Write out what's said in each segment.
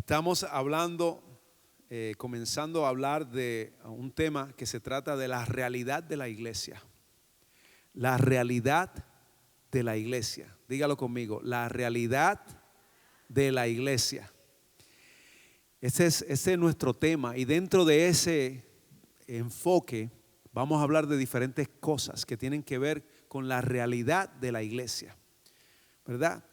Estamos hablando, comenzando a hablar de un tema que se trata de la realidad de la iglesia. La realidad de la iglesia. Dígalo conmigo, la realidad de la iglesia. Ese es nuestro tema, y dentro de ese enfoque vamos a hablar de diferentes cosas que tienen que ver con la realidad de la iglesia, ¿verdad?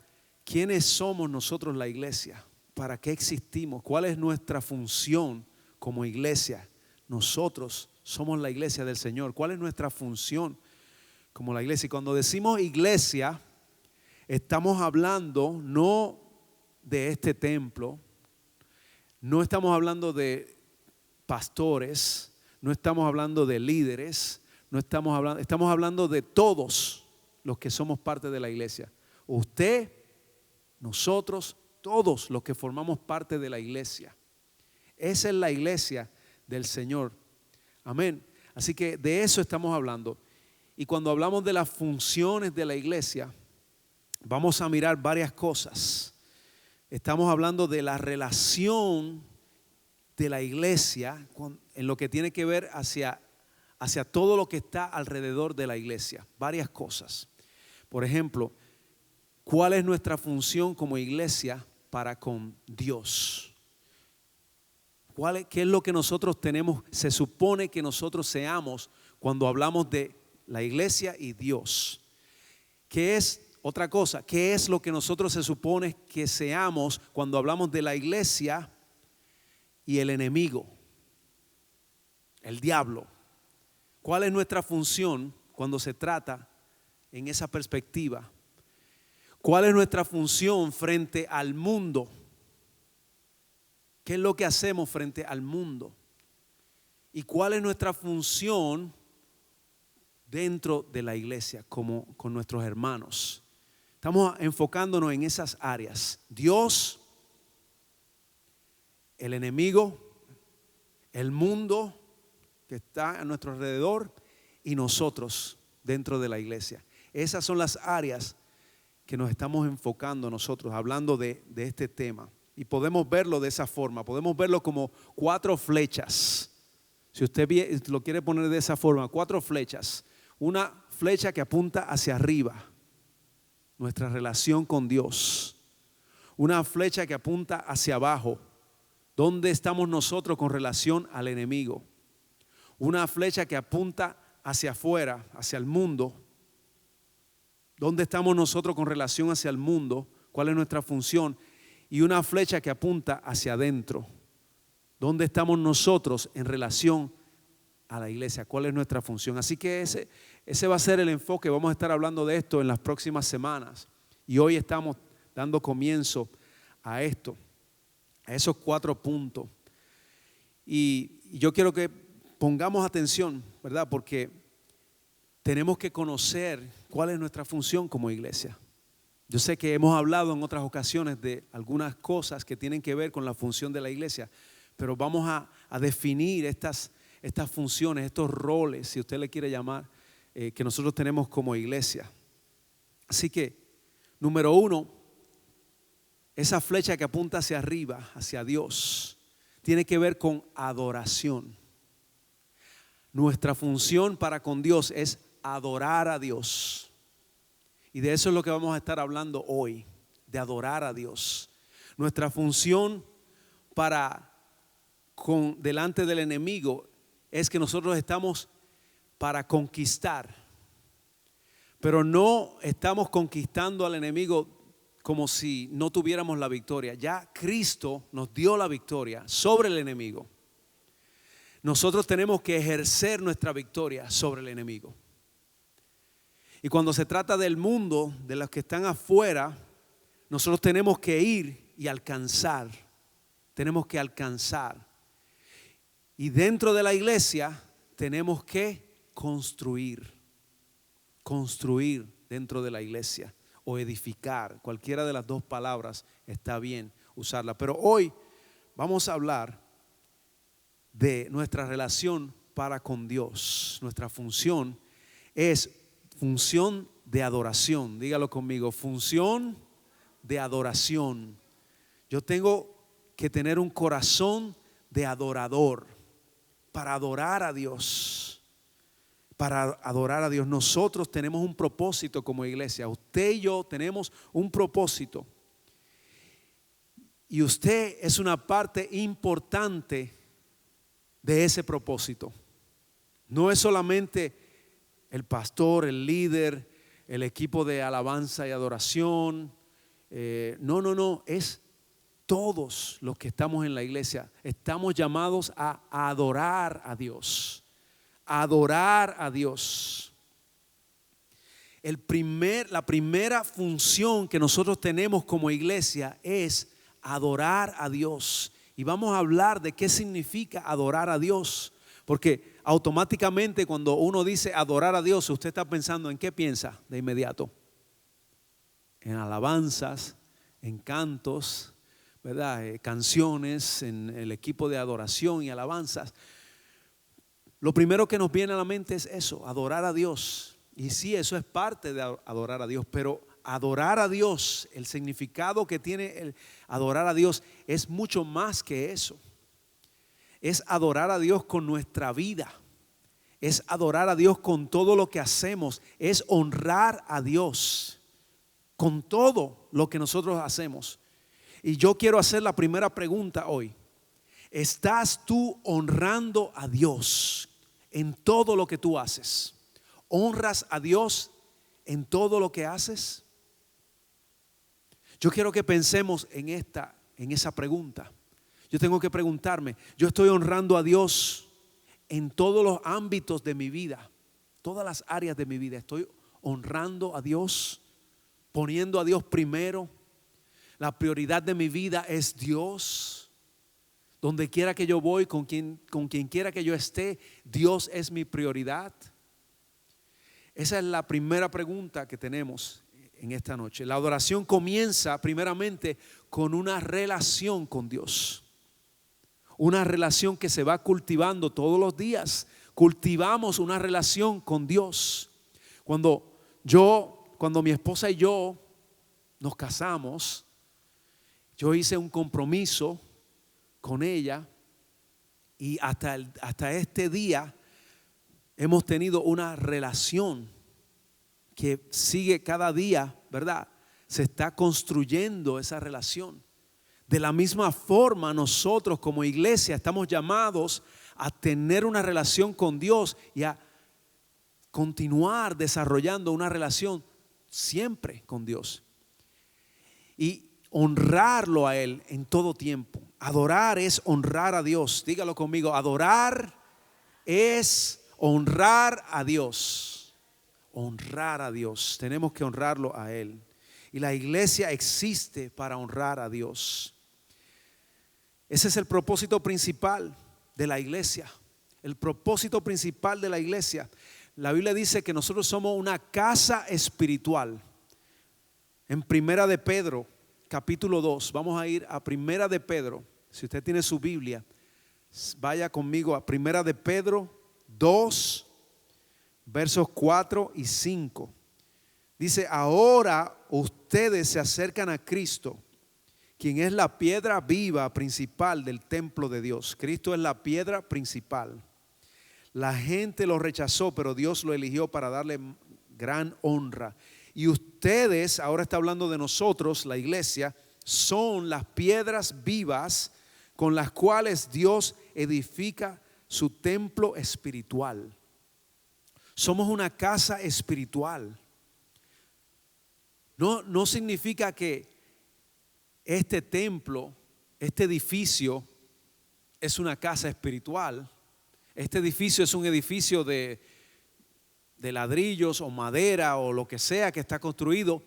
¿Quiénes somos nosotros la iglesia? ¿Para qué existimos? ¿Cuál es nuestra función como iglesia? Nosotros somos la iglesia del Señor. ¿Cuál es nuestra función como la iglesia? Y cuando decimos iglesia, estamos hablando no de este templo, no estamos hablando de pastores, no estamos hablando de líderes, estamos hablando de todos los que somos parte de la iglesia. Usted, nosotros, todos los que formamos parte de la iglesia. Esa es la iglesia del Señor. Amén. Así que de eso estamos hablando. Y cuando hablamos de las funciones de la iglesia, vamos a mirar varias cosas. Estamos hablando de la relación de la iglesia en lo que tiene que ver hacia todo lo que está alrededor de la iglesia. Varias cosas. Por ejemplo, ¿cuál es nuestra función como iglesia para con Dios? ¿Qué es lo que nosotros tenemos, se supone que nosotros seamos cuando hablamos de la iglesia y Dios? ¿Qué es otra cosa? ¿Qué es lo que nosotros se supone que seamos cuando hablamos de la iglesia y el enemigo, el diablo? ¿Cuál es nuestra función cuando se trata en esa perspectiva? ¿Cuál es nuestra función frente al mundo? ¿Qué es lo que hacemos frente al mundo? ¿Y cuál es nuestra función dentro de la iglesia como con nuestros hermanos? Estamos enfocándonos en esas áreas. Dios, el enemigo, el mundo que está a nuestro alrededor y nosotros dentro de la iglesia. Esas son las áreas que nos estamos enfocando nosotros, hablando de este tema. Y podemos verlo de esa forma, podemos verlo como 4 flechas. Si usted lo quiere poner de esa forma, 4 flechas. Una flecha que apunta hacia arriba, nuestra relación con Dios. Una flecha que apunta hacia abajo, ¿dónde estamos nosotros con relación al enemigo? Una flecha que apunta hacia afuera, hacia el mundo. ¿Dónde estamos nosotros con relación hacia el mundo? ¿Cuál es nuestra función? Y una flecha que apunta hacia adentro. ¿Dónde estamos nosotros en relación a la iglesia? ¿Cuál es nuestra función? Así que ese va a ser el enfoque. Vamos a estar hablando de esto en las próximas semanas. Y hoy estamos dando comienzo a esto, a esos 4 puntos. Y yo quiero que pongamos atención, ¿verdad? Porque tenemos que conocer cuál es nuestra función como iglesia. Yo sé que hemos hablado en otras ocasiones de algunas cosas que tienen que ver con la función de la iglesia, pero vamos a definir estas funciones, estos roles, si usted le quiere llamar, que nosotros tenemos como iglesia. Así que, número 1, esa flecha que apunta hacia arriba, hacia Dios, tiene que ver con adoración. Nuestra función para con Dios es adorar a Dios. Y de eso es lo que vamos a estar hablando hoy, de adorar a Dios. Nuestra función delante del enemigo es que nosotros estamos para conquistar. Pero no estamos conquistando al enemigo como si no tuviéramos la victoria. Ya Cristo nos dio la victoria sobre el enemigo. Nosotros tenemos que ejercer nuestra victoria sobre el enemigo. Y cuando se trata del mundo, de los que están afuera, nosotros tenemos que ir y alcanzar. Tenemos que alcanzar. Y dentro de la iglesia tenemos que construir. Construir dentro de la iglesia o edificar. Cualquiera de las 2 palabras está bien usarla. Pero hoy vamos a hablar de nuestra relación para con Dios. Nuestra función es función de adoración. Dígalo conmigo, función de adoración. Yo tengo que tener un corazón de adorador para adorar a Dios. Para adorar a Dios. Nosotros tenemos un propósito como iglesia. Usted y yo tenemos un propósito. Y usted es una parte importante de ese propósito. No es solamente el pastor, el líder, el equipo de alabanza y adoración. No. Es todos los que estamos en la iglesia. Estamos llamados a adorar a Dios. Adorar a Dios. La primera función que nosotros tenemos como iglesia es adorar a Dios. Y vamos a hablar de qué significa adorar a Dios. Porque automáticamente cuando uno dice adorar a Dios, usted está pensando ¿en qué piensa de inmediato? En alabanzas, en cantos, ¿verdad? Canciones, en el equipo de adoración y alabanzas. Lo primero que nos viene a la mente es eso, adorar a Dios. Y sí, eso es parte de adorar a Dios, pero adorar a Dios, el significado que tiene el adorar a Dios es mucho más que eso. Es adorar a Dios con nuestra vida. Es adorar a Dios con todo lo que hacemos. Es honrar a Dios con todo lo que nosotros hacemos. Y yo quiero hacer la primera pregunta hoy. ¿Estás tú honrando a Dios en todo lo que tú haces? ¿Honras a Dios en todo lo que haces? Yo quiero que pensemos en esa pregunta. Yo tengo que preguntarme, ¿yo estoy honrando a Dios en todos los ámbitos de mi vida? Todas las áreas de mi vida. ¿Estoy honrando a Dios? ¿Poniendo a Dios primero? La prioridad de mi vida es Dios. Donde quiera que yo voy, con quien quiera que yo esté, Dios es mi prioridad. Esa es la primera pregunta que tenemos en esta noche. La adoración comienza primeramente con una relación con Dios. Una relación que se va cultivando todos los días. Cultivamos una relación con Dios. Cuando mi esposa y yo nos casamos, yo hice un compromiso con ella y hasta este día hemos tenido una relación que sigue cada día, ¿verdad? Se está construyendo esa relación. De la misma forma, nosotros como iglesia estamos llamados a tener una relación con Dios y a continuar desarrollando una relación siempre con Dios. Y honrarlo a Él en todo tiempo. Adorar es honrar a Dios. Dígalo conmigo, adorar es honrar a Dios. Honrar a Dios. Tenemos que honrarlo a Él. Y la iglesia existe para honrar a Dios. Ese es el propósito principal de la iglesia. El propósito principal de la iglesia. La Biblia dice que nosotros somos una casa espiritual. En Primera de Pedro, capítulo 2, vamos a ir a Primera de Pedro. Si usted tiene su Biblia, vaya conmigo a Primera de Pedro 2, versos 4 y 5. Dice, ahora ustedes se acercan a Cristo, quien es la piedra viva principal del templo de Dios. Cristo es la piedra principal. La gente lo rechazó, pero Dios lo eligió para darle gran honra. Y ustedes, ahora está hablando de nosotros, la iglesia, son las piedras vivas con las cuales Dios edifica su templo espiritual. Somos una casa espiritual. No significa que este templo, este edificio es una casa espiritual. Este edificio es un edificio de ladrillos o madera o lo que sea que está construido,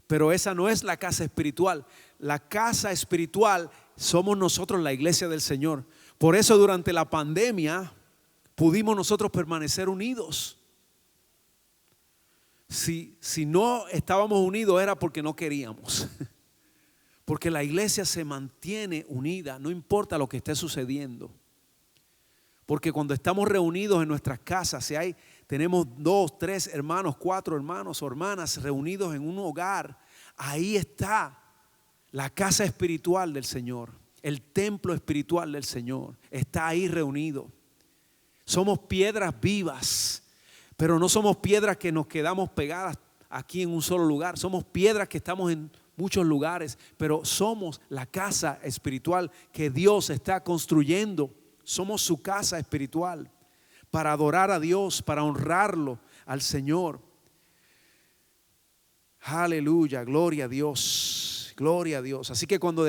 pero esa no es la casa espiritual. La casa espiritual somos nosotros, la iglesia del Señor. Por eso durante la pandemia pudimos nosotros permanecer unidos. Si no estábamos unidos era porque no queríamos. Porque la iglesia se mantiene unida, no importa lo que esté sucediendo. Porque cuando estamos reunidos en nuestras casas, tenemos 2, 3 hermanos, 4 hermanos o hermanas reunidos en un hogar, ahí está la casa espiritual del Señor. el templo espiritual del Señor está ahí reunido. Somos piedras vivas, pero no somos piedras que nos quedamos pegadas aquí en un solo lugar. Somos piedras que estamos en muchos lugares, pero somos la casa espiritual que Dios está construyendo. Somos su casa espiritual para adorar a Dios, para honrarlo al Señor. Aleluya, gloria a Dios, gloria a Dios. Así que cuando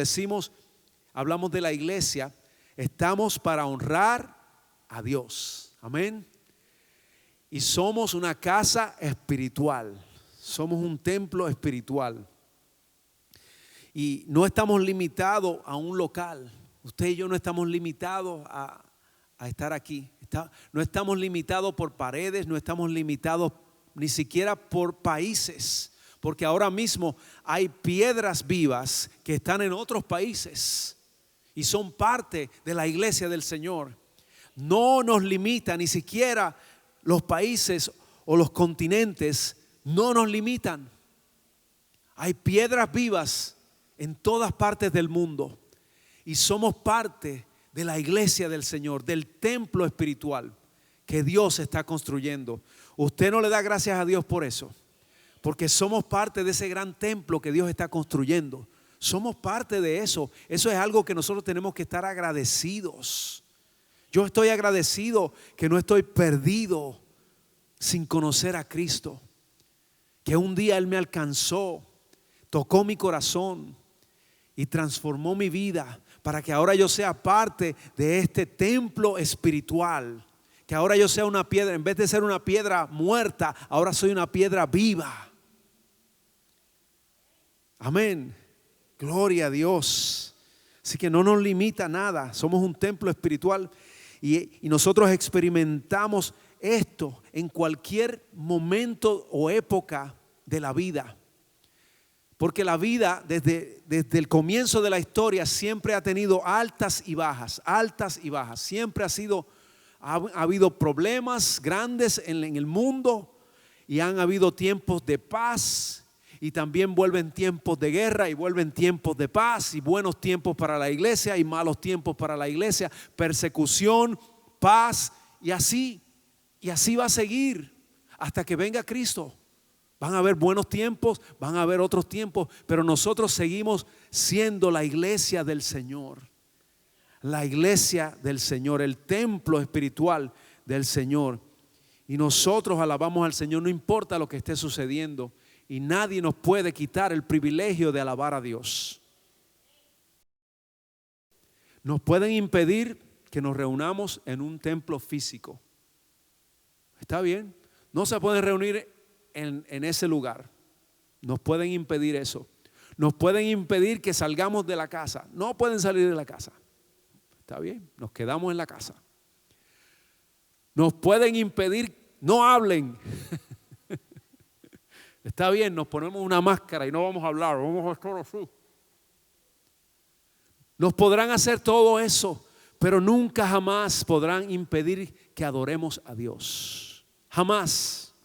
hablamos de la iglesia, estamos para honrar a Dios. Amén. Y somos una casa espiritual. Somos un templo espiritual. Y no estamos limitados a un local. Usted y yo no estamos limitados a estar aquí. No estamos limitados por paredes, no estamos limitados ni siquiera por países. Porque ahora mismo hay piedras vivas que están en otros países y son parte de la iglesia del Señor. No nos limita, ni siquiera los países o los continentes no nos limitan. Hay piedras vivas en todas partes del mundo y somos parte de la iglesia del Señor, del templo espiritual que Dios está construyendo. Usted no le da gracias a Dios por eso, porque somos parte de ese gran templo que Dios está construyendo. Somos parte de eso. Eso es algo que nosotros tenemos que estar agradecidos. Yo estoy agradecido que no estoy perdido sin conocer a Cristo. Que un día Él me alcanzó, tocó mi corazón y transformó mi vida para que ahora yo sea parte de este templo espiritual. Que ahora yo sea una piedra, en vez de ser una piedra muerta, ahora soy una piedra viva. Amén. Gloria a Dios. Así que no nos limita nada. Somos un templo espiritual y nosotros experimentamos esto en cualquier momento o época de la vida. Porque la vida desde el comienzo de la historia siempre ha tenido altas y bajas, altas y bajas. Siempre ha habido problemas grandes en el mundo y han habido tiempos de paz. Y también vuelven tiempos de guerra y vuelven tiempos de paz y buenos tiempos para la iglesia y malos tiempos para la iglesia, persecución, paz y así va a seguir hasta que venga Cristo. Van a haber buenos tiempos, van a haber otros tiempos, pero nosotros seguimos siendo la iglesia del Señor. La iglesia del Señor, el templo espiritual del Señor. Y nosotros alabamos al Señor, no importa lo que esté sucediendo. Y nadie nos puede quitar el privilegio de alabar a Dios. Nos pueden impedir que nos reunamos en un templo físico. ¿Está bien? No se pueden reunir en ese lugar. Nos pueden impedir eso. Nos pueden impedir que salgamos de la casa. No pueden salir de la casa. ¿Está bien? Nos quedamos en la casa. Nos pueden impedir, no hablen. Está bien, nos ponemos una máscara y no vamos a hablar, vamos a estar así. Nos podrán hacer todo eso, pero nunca jamás podrán impedir que adoremos a Dios. Jamás.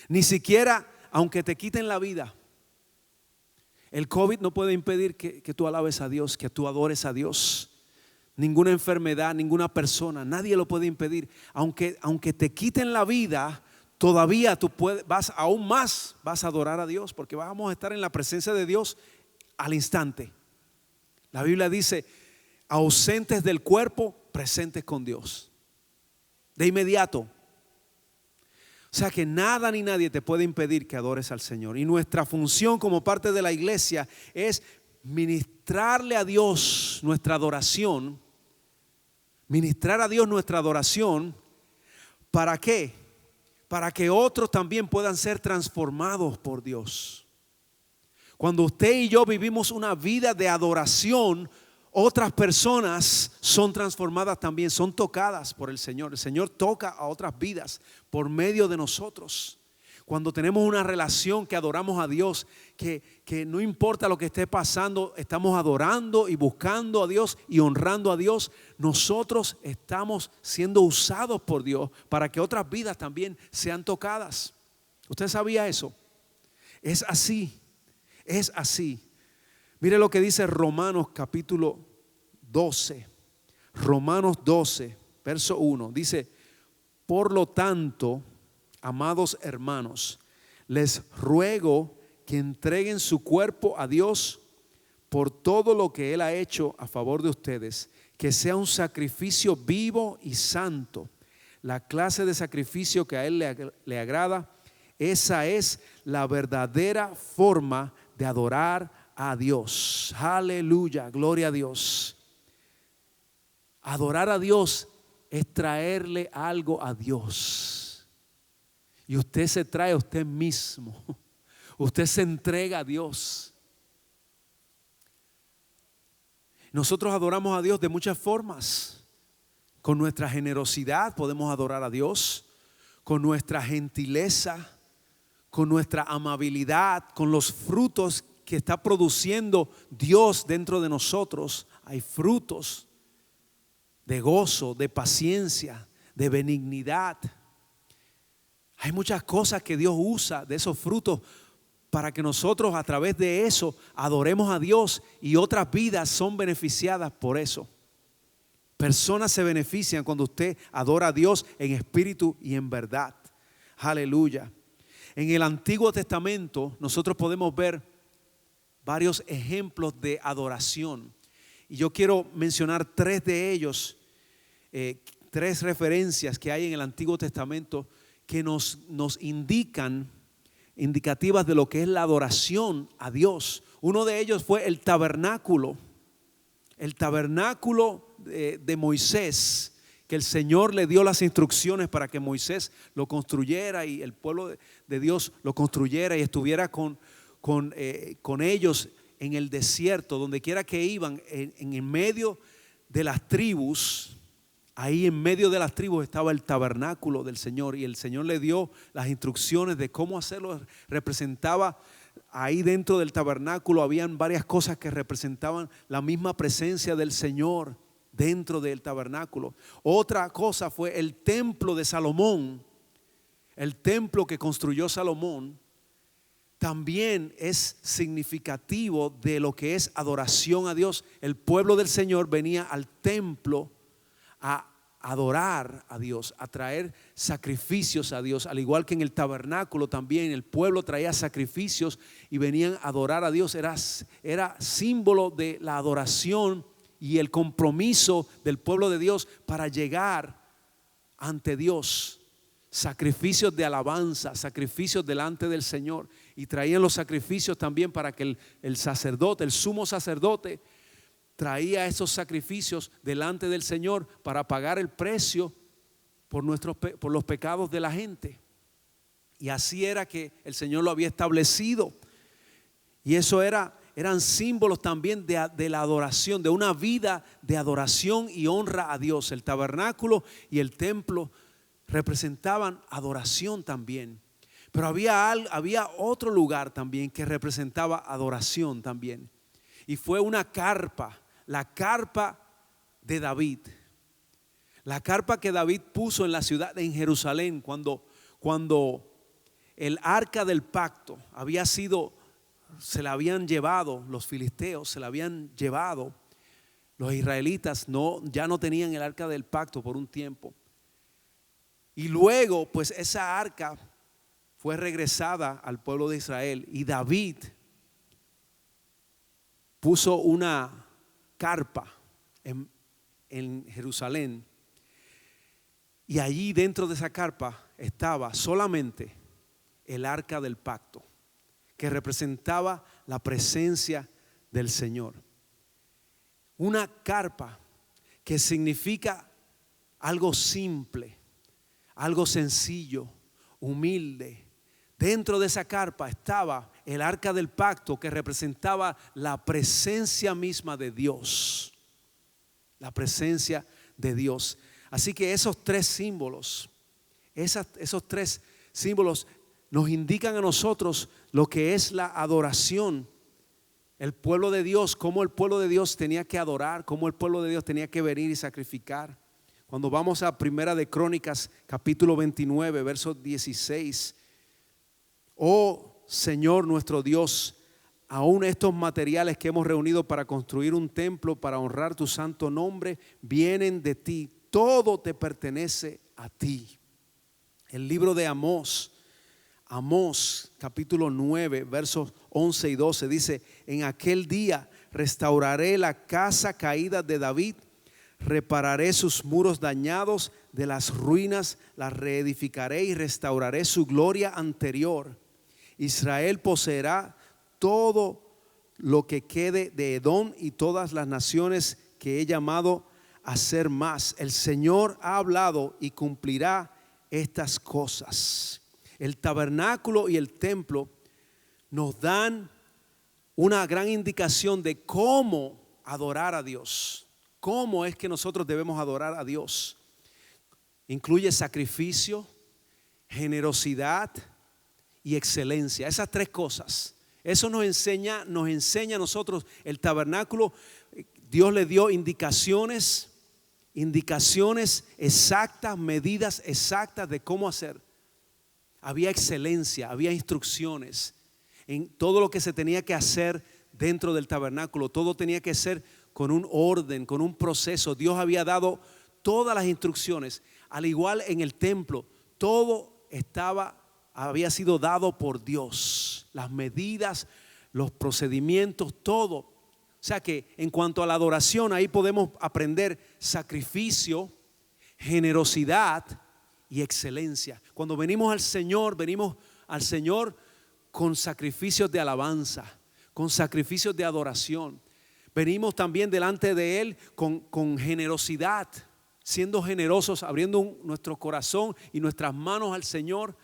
Ni siquiera aunque te quiten la vida. El COVID no puede impedir que tú alabes a Dios, que tú adores a Dios. Ninguna enfermedad, ninguna persona, nadie lo puede impedir. Aunque te quiten la vida, todavía tú vas a adorar a Dios, porque vamos a estar en la presencia de Dios al instante. La Biblia dice, ausentes del cuerpo, presentes con Dios. De inmediato. O sea que nada ni nadie te puede impedir que adores al Señor. Y nuestra función como parte de la iglesia es ministrarle a Dios nuestra adoración. Ministrar a Dios nuestra adoración. ¿Para qué? Para que otros también puedan ser transformados por Dios. Cuando usted y yo vivimos una vida de adoración, otras personas son transformadas también, son tocadas por el Señor. El Señor toca a otras vidas por medio de nosotros. Cuando tenemos una relación que adoramos a Dios, que no importa lo que esté pasando, estamos adorando y buscando a Dios y honrando a Dios, nosotros estamos siendo usados por Dios para que otras vidas también sean tocadas. ¿Usted sabía eso? Es así, es así. Mire lo que dice Romanos capítulo 12. Romanos 12, verso 1. Dice: por lo tanto, amados hermanos, les ruego que entreguen su cuerpo a Dios por todo lo que Él ha hecho a favor de ustedes, que sea un sacrificio vivo y santo, la clase de sacrificio que a Él le agrada. Esa es la verdadera forma de adorar a Dios. Aleluya, gloria a Dios. Adorar a Dios es traerle algo a Dios. Y usted se trae a usted mismo. Usted se entrega a Dios. Nosotros adoramos a Dios de muchas formas. Con nuestra generosidad podemos adorar a Dios. Con nuestra gentileza, con nuestra amabilidad, con los frutos que está produciendo Dios dentro de nosotros. Hay frutos de gozo, de paciencia, de benignidad. Hay muchas cosas que Dios usa de esos frutos para que nosotros a través de eso adoremos a Dios, y otras vidas son beneficiadas por eso. Personas se benefician cuando usted adora a Dios en espíritu y en verdad. Aleluya. En el Antiguo Testamento nosotros podemos ver varios ejemplos de adoración, y yo quiero mencionar tres de ellos, tres referencias que hay en el Antiguo Testamento que nos indicativas de lo que es la adoración a Dios. Uno de ellos fue el tabernáculo de Moisés, que el Señor le dio las instrucciones para que Moisés lo construyera y el pueblo de Dios lo construyera y estuviera con ellos en el desierto, donde quiera que iban, en medio de las tribus. Ahí en medio de las tribus estaba el tabernáculo del Señor, y el Señor le dio las instrucciones de cómo hacerlo. Representaba ahí dentro del tabernáculo, habían varias cosas que representaban la misma presencia del Señor dentro del tabernáculo. Otra cosa fue el templo de Salomón. El templo que construyó Salomón también es significativo de lo que es adoración a Dios. El pueblo del Señor venía al templo a adorar a Dios, a traer sacrificios a Dios, al igual que en el tabernáculo también el pueblo traía sacrificios y venían a adorar a Dios. Era símbolo de la adoración y el compromiso del pueblo de Dios para llegar ante Dios. Sacrificios de alabanza, sacrificios delante del Señor, y traían los sacrificios también para que el sacerdote, el sumo sacerdote, traía esos sacrificios delante del Señor para pagar el precio por los pecados de la gente. Y así era que el Señor lo había establecido. Y eso eran símbolos también de la adoración, de una vida de adoración y honra a Dios. El tabernáculo y el templo representaban adoración también. Pero había otro lugar también que representaba adoración también. Y fue una carpa. La carpa de David. La carpa que David puso en la ciudad en Jerusalén cuando el arca del pacto se la habían llevado los filisteos, se la habían llevado. Los israelitas ya no tenían el arca del pacto por un tiempo. Y luego pues esa arca fue regresada al pueblo de Israel, y David puso una carpa en Jerusalén, y allí dentro de esa carpa estaba solamente el arca del pacto, que representaba la presencia del Señor. Una carpa que significa algo simple, algo sencillo, humilde. Dentro de esa carpa estaba el arca del pacto, que representaba la presencia misma de Dios. La presencia de Dios. Así que esos tres símbolos nos indican a nosotros lo que es la adoración. El pueblo de Dios, cómo el pueblo de Dios tenía que adorar, cómo el pueblo de Dios tenía que venir y sacrificar. Cuando vamos a Primera de Crónicas, capítulo 29, verso 16. Oh Señor nuestro Dios, aún estos materiales que hemos reunido para construir un templo, para honrar tu santo nombre, vienen de ti. Todo te pertenece a ti. El libro de Amós, capítulo 9, versos 11 y 12 dice: en aquel día restauraré la casa caída de David, repararé sus muros dañados, de las ruinas las reedificaré y restauraré su gloria anterior. Israel poseerá todo lo que quede de Edom y todas las naciones que he llamado a ser más. El Señor ha hablado y cumplirá estas cosas. El tabernáculo y el templo nos dan una gran indicación de cómo adorar a Dios. ¿Cómo es que nosotros debemos adorar a Dios? Incluye sacrificio, generosidad y excelencia. Esas tres cosas. Eso nos enseña a nosotros el tabernáculo. Dios le dio indicaciones exactas, medidas exactas de cómo hacer. Había excelencia, había instrucciones en todo lo que se tenía que hacer dentro del tabernáculo. Todo tenía que ser con un orden, con un proceso. Dios había dado todas las instrucciones. Al igual en el templo, todo había sido dado por Dios. Las medidas, los procedimientos, todo. O sea que en cuanto a la adoración, ahí podemos aprender sacrificio, generosidad y excelencia. Cuando venimos al Señor con sacrificios de alabanza, con sacrificios de adoración. Venimos también delante de Él con generosidad, siendo generosos, abriendo nuestro corazón y nuestras manos al Señor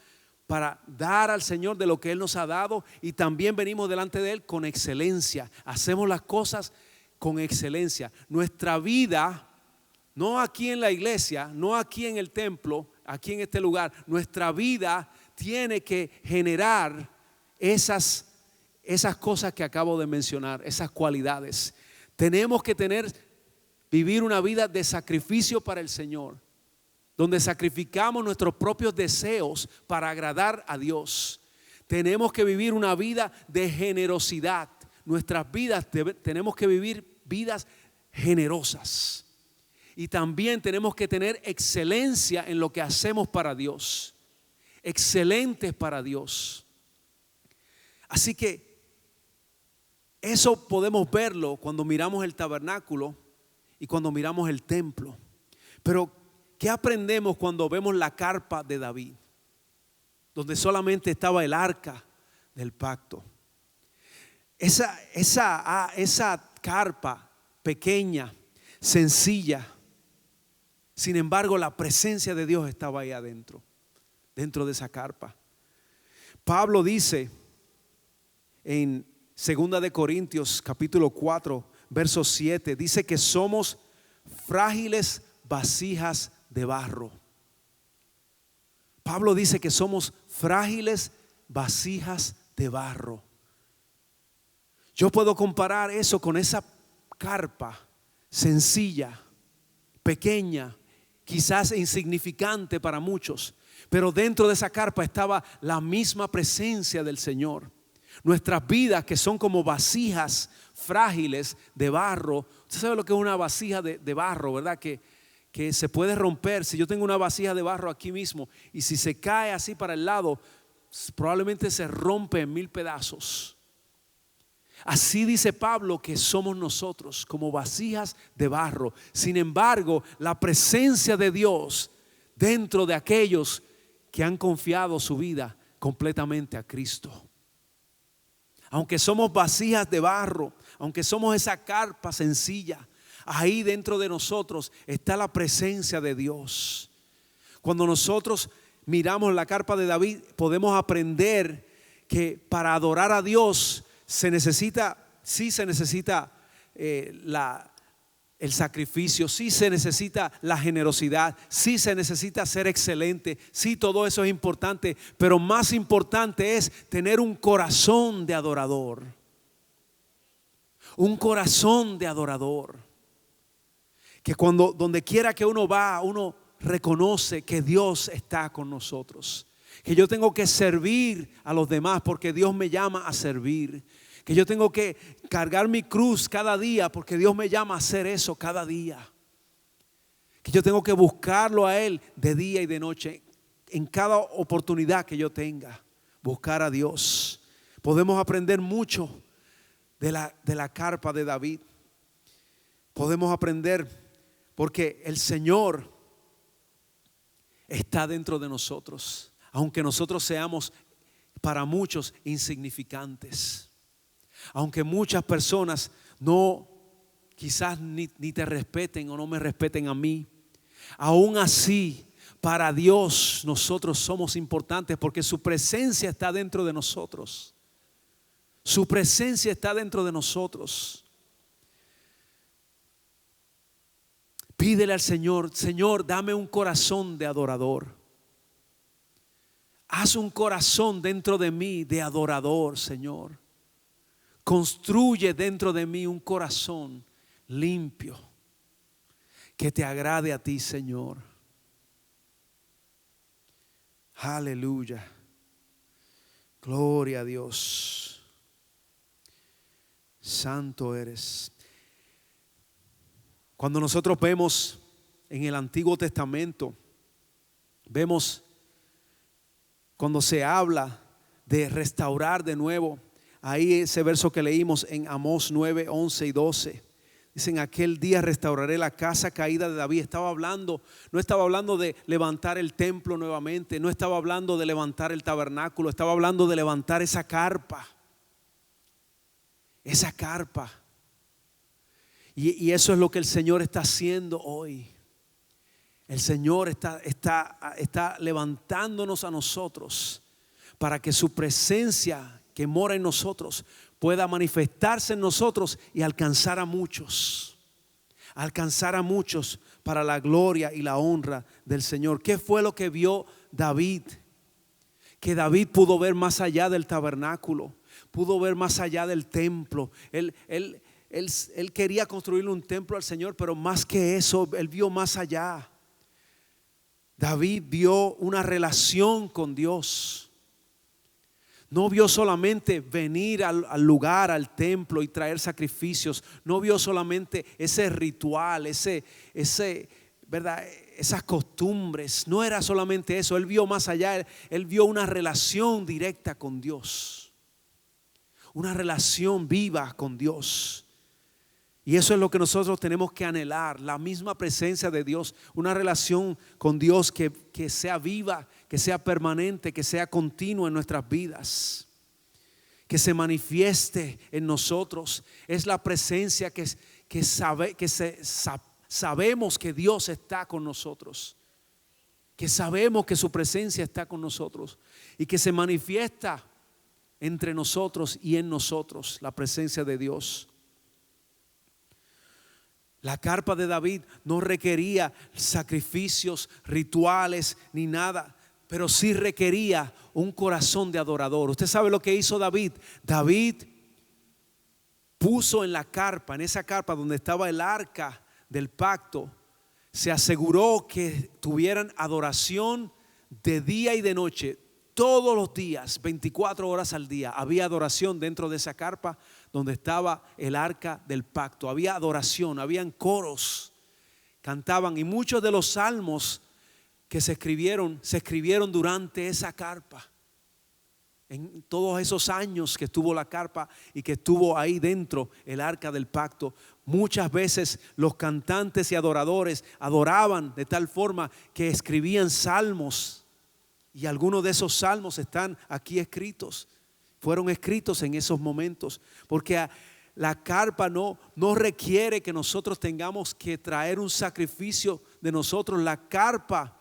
para dar al Señor de lo que Él nos ha dado. Y también venimos delante de Él con excelencia. Hacemos las cosas con excelencia. Nuestra vida, no aquí en la iglesia, no aquí en el templo, aquí en este lugar, nuestra vida tiene que generar esas cosas que acabo de mencionar, esas cualidades. Tenemos que vivir una vida de sacrificio para el Señor, donde sacrificamos nuestros propios deseos para agradar a Dios. Tenemos que vivir una vida de generosidad. Nuestras vidas tenemos que vivir vidas generosas. Y también tenemos que tener excelencia en lo que hacemos para Dios. Excelentes para Dios. Así que eso podemos verlo cuando miramos el tabernáculo y cuando miramos el templo. Pero ¿qué aprendemos cuando vemos la carpa de David? Donde solamente estaba el arca del pacto. Esa carpa pequeña, sencilla. Sin embargo, la presencia de Dios estaba ahí adentro, dentro de esa carpa. Pablo dice en 2 de Corintios capítulo 4, verso 7, dice que somos frágiles vasijas de barro. Pablo dice que somos frágiles vasijas de barro. Yo puedo comparar eso con esa carpa sencilla, pequeña, quizás insignificante para muchos, pero dentro de esa carpa estaba la misma presencia del Señor. Nuestras vidas, que son como vasijas frágiles de barro. Usted sabe lo que es una vasija de barro, ¿verdad? Que se puede romper. Si yo tengo una vasija de barro aquí mismo y si se cae así para el lado, probablemente se rompe en 1000 pedazos. Así dice Pablo que somos nosotros, como vasijas de barro. Sin embargo, la presencia de Dios dentro de aquellos que han confiado su vida completamente a Cristo. Aunque somos vasijas de barro, aunque somos esa carpa sencilla, ahí dentro de nosotros está la presencia de Dios. Cuando nosotros miramos la carpa de David, podemos aprender que para adorar a Dios se necesita el sacrificio, sí se necesita la generosidad, sí se necesita ser excelente, sí todo eso es importante, pero más importante es tener un corazón de adorador. Un corazón de adorador. Que donde quiera que uno va, uno reconoce que Dios está con nosotros. Que yo tengo que servir a los demás porque Dios me llama a servir. Que yo tengo que cargar mi cruz cada día porque Dios me llama a hacer eso cada día. Que yo tengo que buscarlo a Él de día y de noche, en cada oportunidad que yo tenga, buscar a Dios. Podemos aprender mucho de la carpa de David. Podemos aprender porque el Señor está dentro de nosotros, aunque nosotros seamos para muchos insignificantes, aunque muchas personas no, quizás ni te respeten o no me respeten a mí, aún así para Dios nosotros somos importantes porque su presencia está dentro de nosotros. Su presencia está dentro de nosotros. Pídele al Señor: Señor, dame un corazón de adorador. Haz un corazón dentro de mí de adorador, Señor. Construye dentro de mí un corazón limpio que te agrade a ti, Señor. Aleluya. Gloria a Dios. Santo eres. Cuando nosotros vemos en el Antiguo Testamento, vemos cuando se habla de restaurar de nuevo, ahí ese verso que leímos en Amós 9, 11 y 12. Dicen: aquel día restauraré la casa caída de David. No estaba hablando de levantar el templo nuevamente, no estaba hablando de levantar el tabernáculo, estaba hablando de levantar esa carpa. Esa carpa. Y eso es lo que el Señor está haciendo hoy. El Señor está levantándonos a nosotros para que su presencia que mora en nosotros pueda manifestarse en nosotros y alcanzar a muchos. Alcanzar a muchos para la gloria y la honra del Señor. ¿Qué fue lo que vio David? Que David pudo ver más allá del tabernáculo, pudo ver más allá del templo. Él quería construirle un templo al Señor, pero más que eso, él vio más allá. David vio una relación con Dios. No vio solamente venir al lugar, al templo y traer sacrificios. No vio solamente ese ritual, ¿verdad? Esas costumbres. No era solamente eso. Él vio más allá. Él vio una relación directa con Dios. Una relación viva con Dios. Y eso es lo que nosotros tenemos que anhelar, la misma presencia de Dios, una relación con Dios que sea viva, que sea permanente, que sea continua en nuestras vidas, que se manifieste en nosotros. Es la presencia sabemos que Dios está con nosotros, que sabemos que su presencia está con nosotros y que se manifiesta entre nosotros y en nosotros la presencia de Dios. La carpa de David no requería sacrificios, rituales ni nada, pero sí requería un corazón de adorador. Usted sabe lo que hizo David. David puso en esa carpa donde estaba el arca del pacto, se aseguró que tuvieran adoración de día y de noche. Todos los días, 24 horas al día, había adoración dentro de esa carpa donde estaba el arca del pacto. Había adoración, habían coros, cantaban, y muchos de los salmos que se escribieron durante esa carpa. En todos esos años que estuvo la carpa y que estuvo ahí dentro el arca del pacto, muchas veces los cantantes y adoradores adoraban de tal forma que escribían salmos. Y algunos de esos salmos están aquí escritos. Fueron escritos en esos momentos. Porque la carpa no requiere que nosotros tengamos que traer un sacrificio de nosotros. La carpa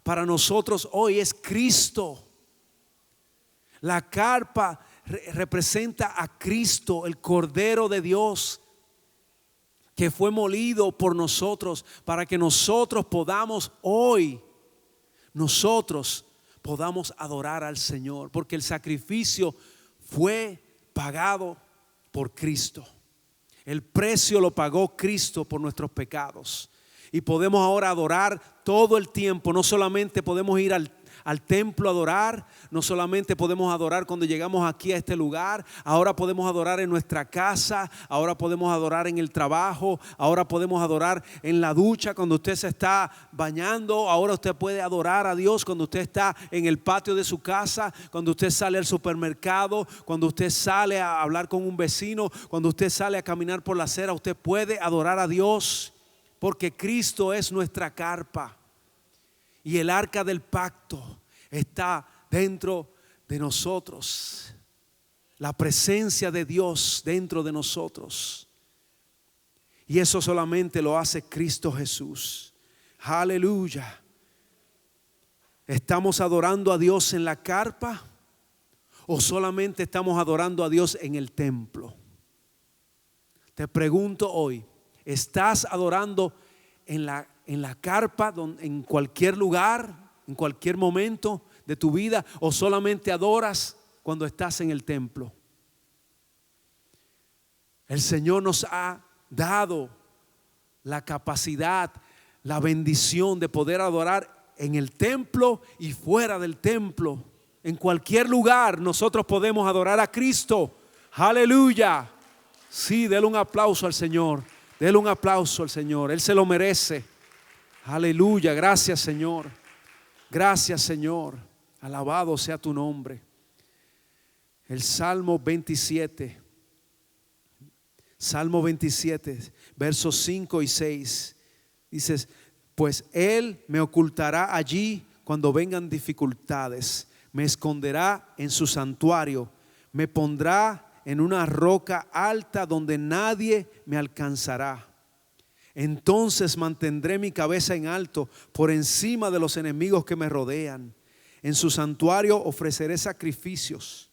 para nosotros hoy es Cristo. La carpa representa a Cristo, el Cordero de Dios, que fue molido por nosotros para que nosotros podamos hoy, podamos adorar al Señor, porque el sacrificio fue pagado por Cristo. El precio lo pagó Cristo por nuestros pecados. Y podemos ahora adorar todo el tiempo. No solamente podemos ir al templo a adorar. No solamente podemos adorar cuando llegamos aquí a este lugar, ahora podemos adorar en nuestra casa, ahora podemos adorar en el trabajo, ahora podemos adorar en la ducha cuando usted se está bañando, ahora usted puede adorar a Dios cuando usted está en el patio de su casa, cuando usted sale al supermercado, cuando usted sale a hablar con un vecino, cuando usted sale a caminar por la acera, usted puede adorar a Dios porque Cristo es nuestra carpa. Y el arca del pacto está dentro de nosotros. La presencia de Dios dentro de nosotros. Y eso solamente lo hace Cristo Jesús. Aleluya. ¿Estamos adorando a Dios en la carpa o solamente estamos adorando a Dios en el templo? Te pregunto hoy, ¿estás adorando en la carpa, en cualquier lugar, en cualquier momento de tu vida, o solamente adoras cuando estás en el templo? El Señor nos ha dado la capacidad, la bendición de poder adorar en el templo y fuera del templo. En cualquier lugar nosotros podemos adorar a Cristo. Aleluya. Sí, dele un aplauso al Señor. Dele un aplauso al Señor. Él se lo merece. Aleluya. Gracias, Señor. Gracias, Señor. Alabado sea tu nombre. El Salmo 27. Salmo 27, versos 5 y 6. Dices, pues Él me ocultará allí cuando vengan dificultades. Me esconderá en su santuario. Me pondrá en una roca alta donde nadie me alcanzará. Entonces mantendré mi cabeza en alto por encima de los enemigos que me rodean. En su santuario ofreceré sacrificios.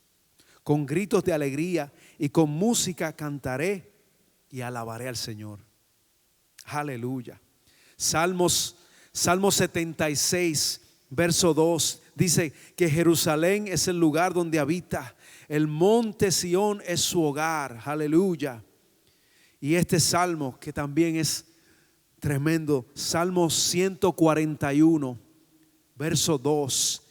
Con gritos de alegría y con música cantaré y alabaré al Señor. Aleluya. Salmo 76, verso 2. Dice que Jerusalén es el lugar donde habita. El monte Sión es su hogar. Aleluya. Y este salmo que también es tremendo. Salmo 141, verso 2.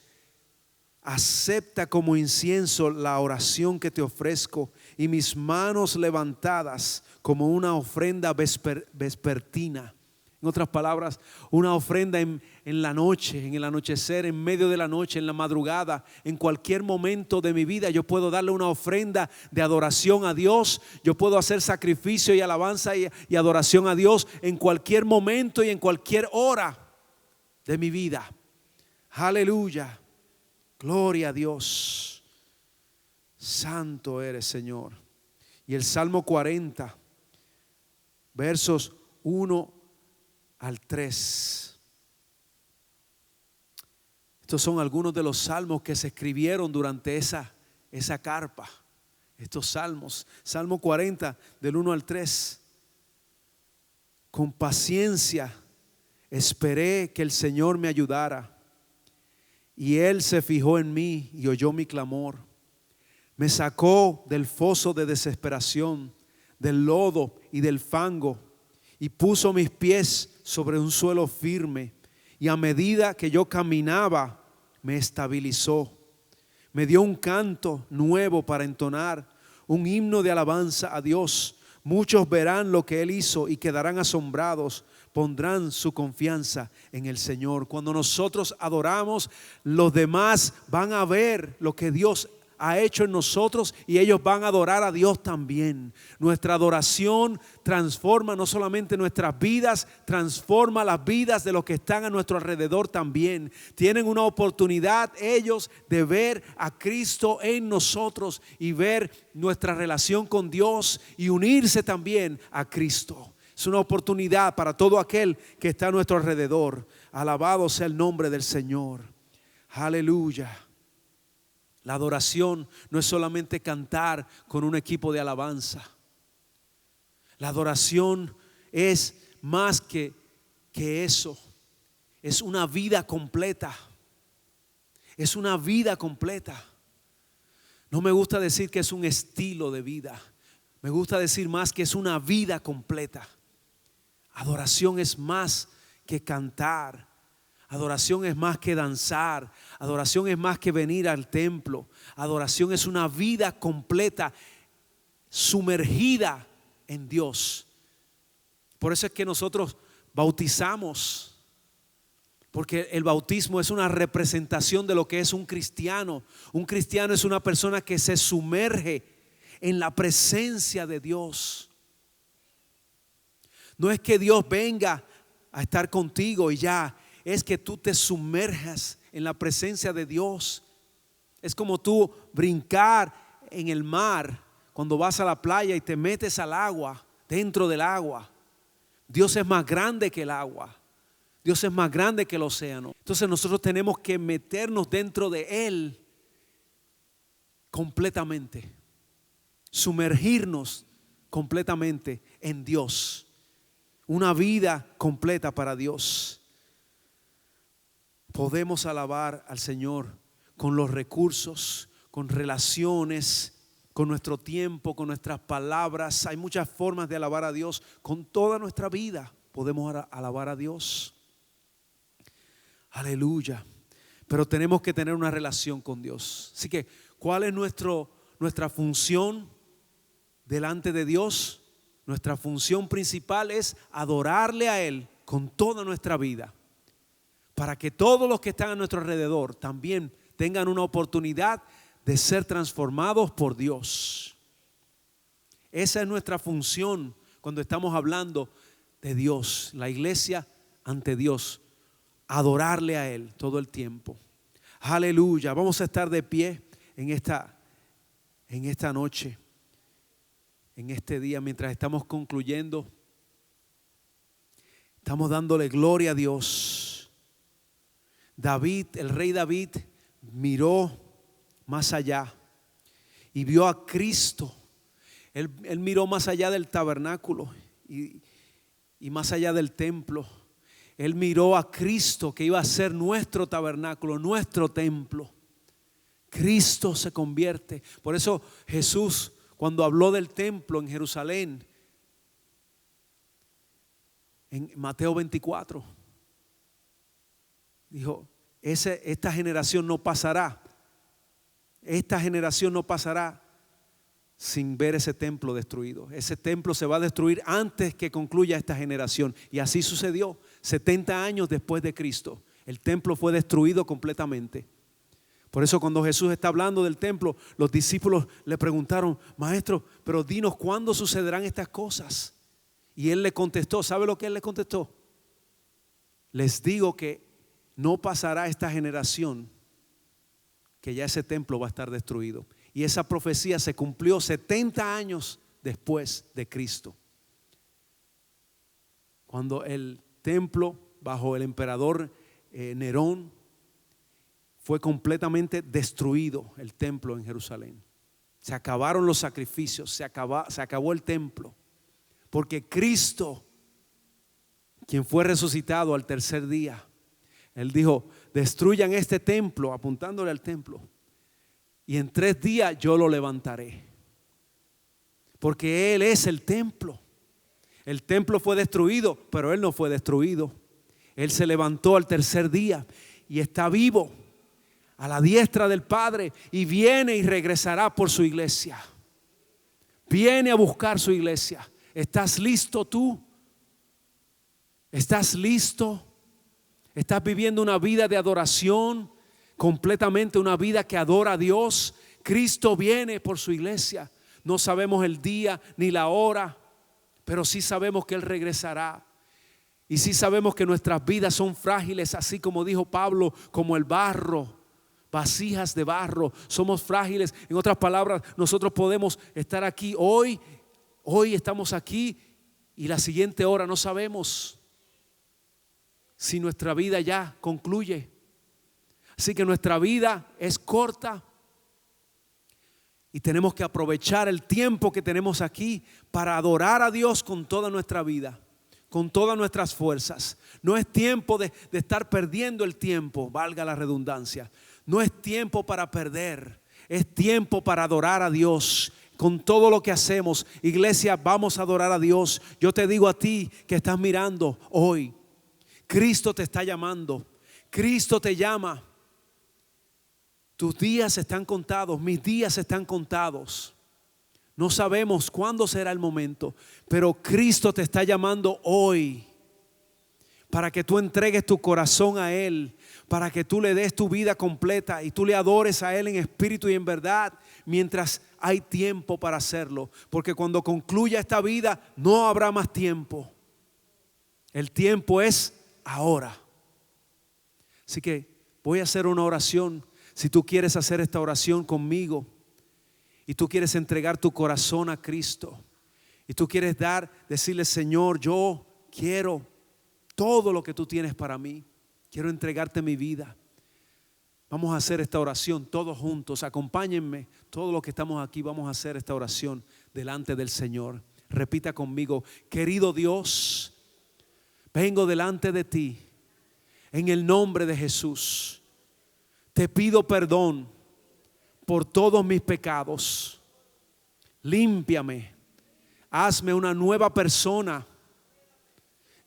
Acepta como incienso la oración que te ofrezco y mis manos levantadas como una ofrenda vespertina. En otras palabras, una ofrenda en la noche, en el anochecer, en medio de la noche, en la madrugada, en cualquier momento de mi vida yo puedo darle una ofrenda de adoración a Dios. Yo puedo hacer sacrificio y alabanza y adoración a Dios en cualquier momento y en cualquier hora de mi vida. Aleluya. Gloria a Dios. Santo eres, Señor. Y el Salmo 40, versos 1 al 3. Estos son algunos de los salmos que se escribieron durante esa carpa. Estos salmos. Salmo 40, del 1 al 3. Con paciencia esperé que el Señor me ayudara. Y Él se fijó en mí y oyó mi clamor. Me sacó del foso de desesperación, del lodo y del fango, y puso mis pies sobre un suelo firme. Y a medida que yo caminaba, me estabilizó. Me dio un canto nuevo para entonar, un himno de alabanza a Dios. Muchos verán lo que Él hizo y quedarán asombrados. Pondrán su confianza en el Señor. Cuando nosotros adoramos, los demás van a ver lo que Dios ha hecho en nosotros y ellos van a adorar a Dios también. Nuestra adoración transforma no solamente nuestras vidas, transforma las vidas de los que están a nuestro alrededor también. Tienen una oportunidad ellos de ver a Cristo en nosotros y ver nuestra relación con Dios y unirse también a Cristo. Es una oportunidad para todo aquel que está a nuestro alrededor. Alabado sea el nombre del Señor. Aleluya. La adoración no es solamente cantar con un equipo de alabanza. La adoración es más que eso. Es una vida completa. Es una vida completa. No me gusta decir que es un estilo de vida. Me gusta decir más que es una vida completa. Adoración es más que cantar. Adoración es más que danzar. Adoración es más que venir al templo. Adoración es una vida completa, sumergida en Dios. Por eso es que nosotros bautizamos, porque el bautismo es una representación de lo que es un cristiano. Un cristiano es una persona que se sumerge en la presencia de Dios. No es que Dios venga a estar contigo y ya, es que tú te sumerjas en la presencia de Dios. Es como tú brincar en el mar cuando vas a la playa y te metes al agua, dentro del agua. Dios es más grande que el agua. Dios es más grande que el océano. Entonces nosotros tenemos que meternos dentro de Él completamente. Sumergirnos completamente en Dios. Una vida completa para Dios. Podemos alabar al Señor con los recursos, con relaciones, con nuestro tiempo, con nuestras palabras. Hay muchas formas de alabar a Dios. Con toda nuestra vida podemos alabar a Dios. Aleluya. Pero tenemos que tener una relación con Dios. Así que, ¿cuál es nuestra función delante de Dios? Nuestra función principal es adorarle a Él con toda nuestra vida, para que todos los que están a nuestro alrededor también tengan una oportunidad de ser transformados por Dios. Esa es nuestra función cuando estamos hablando de Dios, la iglesia ante Dios, adorarle a Él todo el tiempo. Aleluya. Vamos a estar de pie en esta noche, en este día, mientras estamos concluyendo. Estamos dándole gloria a Dios. David, el rey David, miró más allá y vio a Cristo. Él miró más allá del tabernáculo y más allá del templo. Él miró a Cristo, que iba a ser nuestro tabernáculo, nuestro templo. Cristo se convierte. Por eso Jesús, cuando habló del templo en Jerusalén, en Mateo 24, dijo: esta generación no pasará. Esta generación no pasará sin ver ese templo destruido. Ese templo se va a destruir antes que concluya esta generación. Y así sucedió. 70 años después de Cristo, el templo fue destruido completamente. Por eso cuando Jesús está hablando del templo, los discípulos le preguntaron: Maestro, pero dinos cuándo sucederán estas cosas. Y Él le contestó. ¿Sabe lo que Él le contestó? Les digo que no pasará esta generación que ya ese templo va a estar destruido. Y esa profecía se cumplió 70 años después de Cristo, cuando el templo bajo el emperador Nerón fue completamente destruido. El templo en Jerusalén, se acabaron los sacrificios, se acabó el templo, porque Cristo, quien fue resucitado al tercer día, Él dijo: destruyan este templo, apuntándole al templo, y en 3 días yo lo levantaré. Porque Él es el templo. El templo fue destruido, pero Él no fue destruido. Él se levantó al tercer día y está vivo a la diestra del Padre, y viene y regresará por su iglesia. Viene a buscar su iglesia. ¿Estás listo tú? ¿Estás listo? ¿Estás viviendo una vida de adoración? Completamente una vida que adora a Dios. Cristo viene por su iglesia. No sabemos el día ni la hora, pero sí sabemos que Él regresará. Y sí sabemos que nuestras vidas son frágiles, así como dijo Pablo, como el barro, vasijas de barro. Somos frágiles. En otras palabras, nosotros podemos estar aquí hoy estamos aquí, y la siguiente hora no sabemos si nuestra vida ya concluye. Así que nuestra vida es corta y tenemos que aprovechar el tiempo que tenemos aquí para adorar a Dios con toda nuestra vida, con todas nuestras fuerzas. No es tiempo de estar perdiendo el tiempo, valga la redundancia. No es tiempo para perder, es tiempo para adorar a Dios con todo lo que hacemos. Iglesia, vamos a adorar a Dios. Yo te digo a ti que estás mirando hoy, Cristo te está llamando. Cristo te llama. Tus días están contados, mis días están contados. No sabemos cuándo será el momento, pero Cristo te está llamando hoy para que tú entregues tu corazón a Él, para que tú le des tu vida completa y tú le adores a Él en espíritu y en verdad, mientras hay tiempo para hacerlo. Porque cuando concluya esta vida no habrá más tiempo. El tiempo es ahora. Así que voy a hacer una oración. Si tú quieres hacer esta oración conmigo y tú quieres entregar tu corazón a Cristo y tú quieres decirle: Señor, yo quiero todo lo que tú tienes para mí, quiero entregarte mi vida. Vamos a hacer esta oración todos juntos. Acompáñenme, todos los que estamos aquí, vamos a hacer esta oración delante del Señor. Repita conmigo: querido Dios, vengo delante de ti en el nombre de Jesús. Te pido perdón por todos mis pecados. Límpiame, hazme una nueva persona.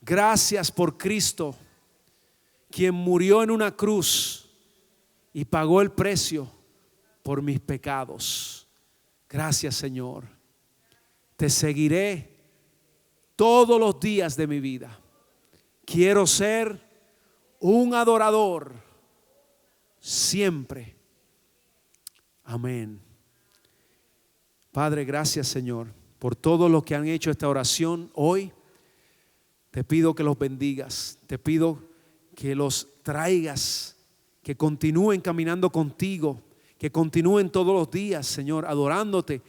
Gracias por Cristo, quien murió en una cruz y pagó el precio por mis pecados. Gracias, Señor. Te seguiré todos los días de mi vida. Quiero ser un adorador siempre. Amén. Padre, gracias, Señor, por todos los que han hecho esta oración hoy. Te pido que los bendigas. Te pido que los traigas, que continúen caminando contigo, que continúen todos los días, Señor, adorándote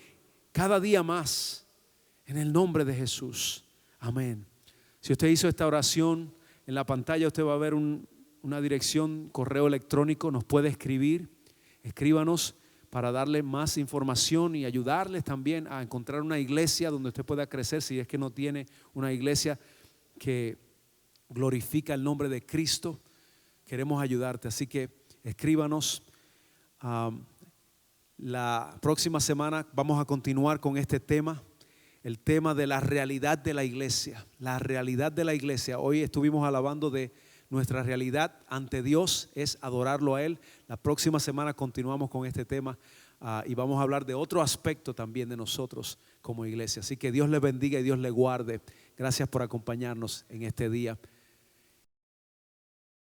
cada día más, en el nombre de Jesús. Amén. Si usted hizo esta oración, en la pantalla usted va a ver una dirección, correo electrónico. Nos puede escribir. Escríbanos para darle más información y ayudarles también a encontrar una iglesia donde usted pueda crecer, si es que no tiene una iglesia que glorifica el nombre de Cristo. Queremos ayudarte, así que escríbanos. La próxima semana vamos a continuar con este tema, el tema de la realidad de la iglesia. La realidad de la iglesia. Hoy estuvimos alabando de nuestra realidad ante Dios es adorarlo a Él. La próxima semana continuamos con este tema y vamos a hablar de otro aspecto también de nosotros como iglesia. Así que Dios les bendiga y Dios les guarde. Gracias por acompañarnos en este día.